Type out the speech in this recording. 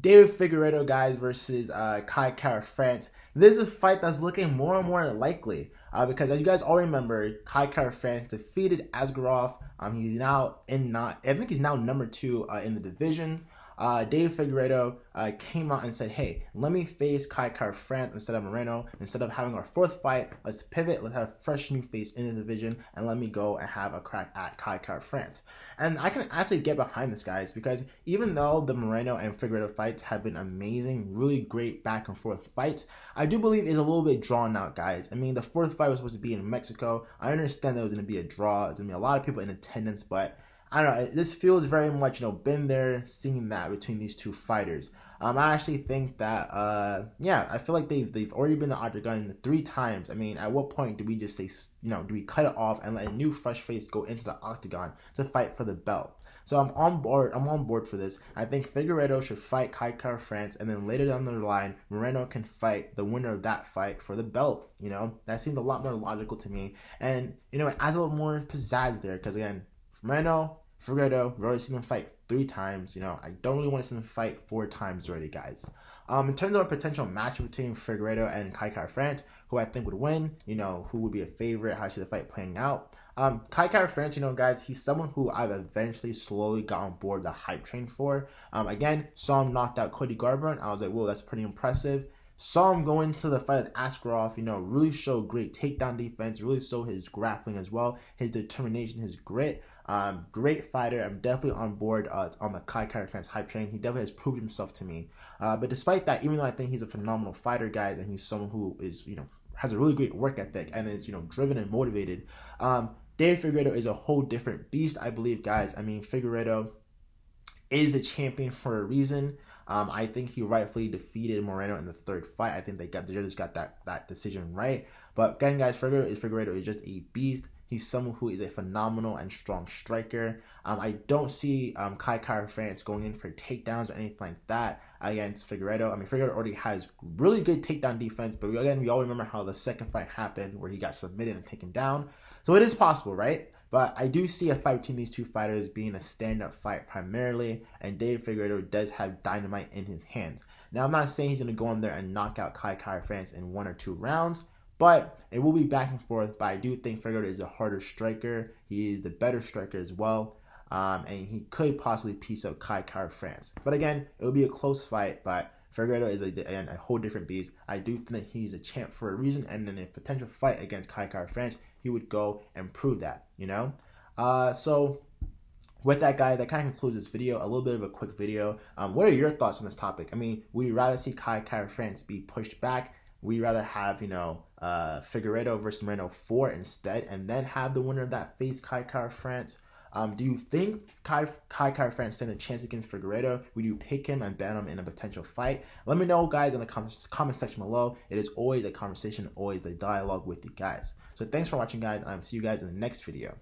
David Figueiredo, guys, versus Kai Kara France. This is a fight that's looking more and more likely because, as you guys all remember, Kai Kara France defeated Askarov. He's now I think he's now number 2 in the division. David Figueiredo came out and said, hey, let me face Kai Kara France instead of Moreno. Instead of having our 4th fight, let's pivot, let's have a fresh new face in the division, and let me go and have a crack at Kai Kara France. And I can actually get behind this, guys, because even though the Moreno and Figueiredo fights have been amazing, really great back and forth fights, I do believe it's a little bit drawn out, guys. I mean, the 4th fight was supposed to be in Mexico. I understand that it was going to be a draw. There's going to be a lot of people in attendance, but I don't know, this feels very much, been there, seen that between these two fighters. I actually think that, yeah, I feel like they've already been in the octagon 3 times. I mean, at what point do we just say, do we cut it off and let a new fresh face go into the octagon to fight for the belt? So I'm on board for this. I think Figueiredo should fight Kai Kara France, and then later down the line, Moreno can fight the winner of that fight for the belt. That seemed a lot more logical to me, and it adds a little more pizzazz there because, again, Moreno, Figueiredo, we've already seen them fight 3 times. I don't really want to see them fight 4 times already, guys. In terms of a potential match between Figueiredo and Kai Kara France, who I think would win, who would be a favorite, how I see the fight playing out. Kai Kara France, guys, he's someone who I've eventually slowly got on board the hype train for. Again, saw him knocked out Cody Garbrandt. I was like, whoa, that's pretty impressive. Saw him go into the fight with Askarov, really show great takedown defense, really show his grappling as well, his determination, his grit. Great fighter. I'm definitely on board on the Kai Kara France hype train. He definitely has proved himself to me. But despite that, even though I think he's a phenomenal fighter, guys, and he's someone who is, has a really great work ethic and is, driven and motivated, David Figueiredo is a whole different beast, I believe, guys. I mean, Figueiredo is a champion for a reason. I think he rightfully defeated Moreno in the 3rd fight. I think the judges got that decision right. But again, guys, Figueiredo is just a beast. He's someone who is a phenomenal and strong striker. I don't see Kai Kara France going in for takedowns or anything like that against Figueiredo. I mean, Figueiredo already has really good takedown defense, but again, we all remember how the 2nd fight happened where he got submitted and taken down. So it is possible, right? But I do see a fight between these 2 fighters being a stand-up fight primarily, and David Figueiredo does have dynamite in his hands. Now, I'm not saying he's going to go in there and knock out Kai Kara France in 1 or 2 rounds, but it will be back and forth. But I do think Figueiredo is a harder striker. He is the better striker as well, and he could possibly piece out Kai Kara France. But again, it will be a close fight, but Figueiredo is a whole different beast. I do think that he's a champ for a reason, and in a potential fight against Kai Kara France, he would go and prove that, So with that, guy, that kind of concludes this video. A little bit of a quick video. What are your thoughts on this topic? I mean, would you rather see Kai Kara France be pushed back? Would you rather have, Figueiredo versus Moreno 4 instead, and then have the winner of that face Kai Kara France? Do you think Kai Kara France stands a chance against Figueiredo? Would you pick him and ban him in a potential fight? Let me know, guys, in the comment section below. It is always a conversation, always a dialogue with you guys. So thanks for watching, guys, and I'll see you guys in the next video.